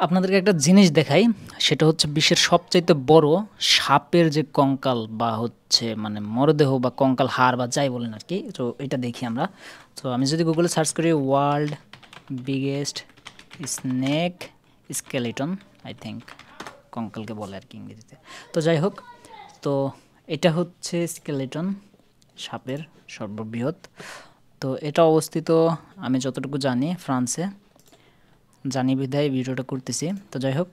আপনাদেরকে একটা জিনিস দেখাই, সেটা হচ্ছে বিশ্বের সবচাইতে বড় সাপের যে কঙ্কাল বা হচ্ছে মানে মরদেহ বা কঙ্কাল হাড় বা যাই বলেন আর কি। তো এটা দেখি আমরা। তো আমি যদি গুগলে সার্চ করি world biggest snake skeleton, I think কঙ্কালকে বলে আর কি ইংরেজিতে। তো যাই হোক, তো এটা হচ্ছে স্কেলেটন, সাপের সর্ববৃহৎ। তো এটা অবস্থিত আমি যতটুকু জানি ফ্রান্সে, জানি বিধায় ভিডিওটা করতেছি। তো যাই হোক,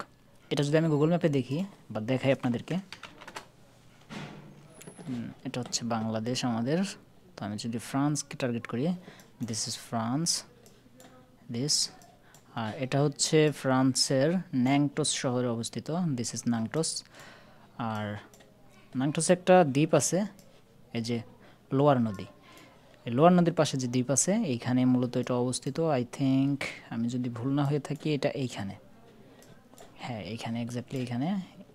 এটা যদি আমি গুগল ম্যাপে দেখি বা দেখাই আপনাদেরকে, এটা হচ্ছে বাংলাদেশ আমাদের। তো আমি যদি ফ্রান্সকে টার্গেট করি, দিস ইজ ফ্রান্স, দিস। আর এটা হচ্ছে ফ্রান্সের ন্যাংটোস শহরে অবস্থিত, দিস ইজ নাংটোস। আর নাংটোসে একটা দ্বীপ আছে, এই যে লোয়ার নদী, এই লোয়ার নদীর পাশে যে দ্বীপ আছে এইখানে মূলত এটা অবস্থিত। আই থিঙ্ক আমি যদি ভুল না হয়ে থাকি এটা এইখানে, হ্যাঁ এইখানে, এক্স্যাক্টলি এইখানে।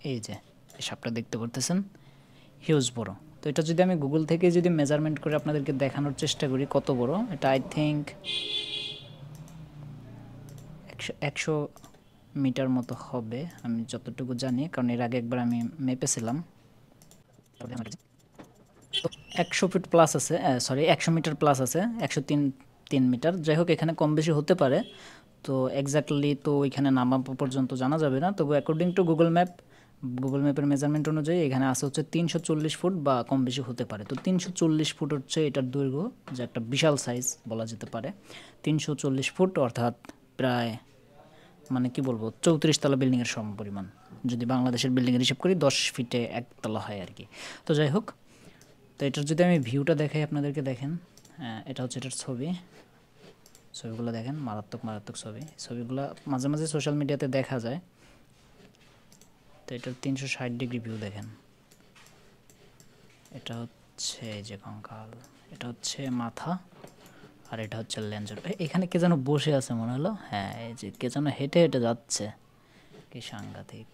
এই যে এই সাপটা দেখতে পারতেছেন, হিউজ বড়। তো এটা যদি আমি গুগল থেকে যদি মেজারমেন্ট করে আপনাদেরকে দেখানোর চেষ্টা করি কত বড়, এটা আই থিঙ্ক 100 মিটার মতো হবে আমি যতটুকু জানি, কারণ এর আগে একবার আমি মেপেছিলাম। 100 ফিট প্লাস আছে, সরি 100 মিটার প্লাস আছে, 103 মিটার। যাই হোক, এখানে কম বেশি হতে পারে। তো এক্স্যাক্টলি তো এখানে নামা পর্যন্ত জানা যাবে না, তবু অ্যাকর্ডিং টু গুগল ম্যাপের মেজারমেন্ট অনুযায়ী এখানে আছে হচ্ছে 340 ফুট বা কম বেশি হতে পারে। তো 340 ফুট হচ্ছে এটার দৈর্ঘ্য, যা একটা বিশাল সাইজ বলা যেতে পারে। 340 ফুট অর্থাৎ প্রায় মানে কি বলবো 34 তলা বিল্ডিংয়ের সম পরিমাণ, যদি বাংলাদেশের বিল্ডিংয়ের হিসাব করি 10 ফিটে একতলা হয় আর কি। তো যাই হোক, তো এটার যদি আমি ভিউটা দেখাই আপনাদেরকে, দেখেন এটা হচ্ছে এটার ছবি, ছবিগুলো দেখেন, মারাত্মক মারাত্মক ছবিগুলো মাঝে মাঝে সোশ্যাল মিডিয়াতে দেখা যায়। তো এটার 360 ডিগ্রি ভিউ দেখেন। এটা হচ্ছে এই যে কঙ্কাল, এটা হচ্ছে মাথা, আর এটা হচ্ছে লেঞ্জর। এখানে কে যেন বসে আছে মনে হলো, হ্যাঁ এই যে কে যেন হেঁটে হেঁটে যাচ্ছে, কি সাংঘাতিক।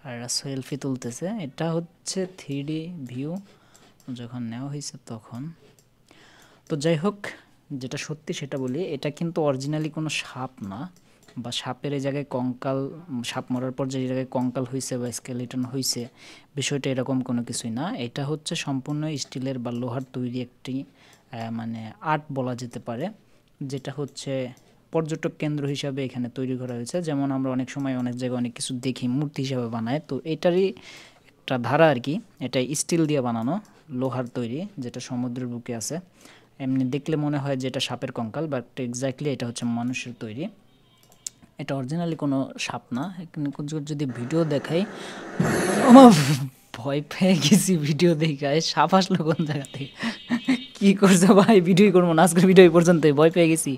আর এরা সেলফি তুলতেছে, এটা হচ্ছে 3D ভিউ যখন নেওয়া হয়েছে তখন। তো যাই হোক, যেটা সত্যি সেটা বলি, এটা কিন্তু অরিজিনালি কোনো সাপ না, বা সাপের এই জায়গায় কঙ্কাল, সাপ মরার পর যে জায়গায় কঙ্কাল হয়েছে বা স্কেলিটন হয়েছে, বিষয়টা এরকম কোনো কিছুই না। এটা হচ্ছে সম্পূর্ণ স্টিলের বা লোহার তৈরি একটি মানে আর্ট বলা যেতে পারে, যেটা হচ্ছে পর্যটক কেন্দ্র হিসাবে এখানে তৈরি করা হয়েছে। যেমন আমরা অনেক সময় অনেক জায়গায় অনেক কিছু দেখি মূর্তি হিসাবে বানায়, তো এটারই একটা ধারা আর কি। এটা স্টিল দিয়ে বানানো, লোহার তৈরি, যেটা সমুদ্রের বুকে আছে। এমনি দেখলে মনে হয় যে এটা সাপের কঙ্কাল, বাট এক্স্যাক্টলি এটা হচ্ছে মানুষের তৈরি। এটা অরিজিনালি কোনো সাপ না। যদি ভিডিও দেখাই, আমার ভয় পেয়ে গেছি ভিডিও দেখায়, সাপ আসলো কোন জায়গা থেকে, কী করছে ভাই, ভিডিও করবো না আজকের ভিডিও এই পর্যন্তই, ভয় পেয়ে গেছি।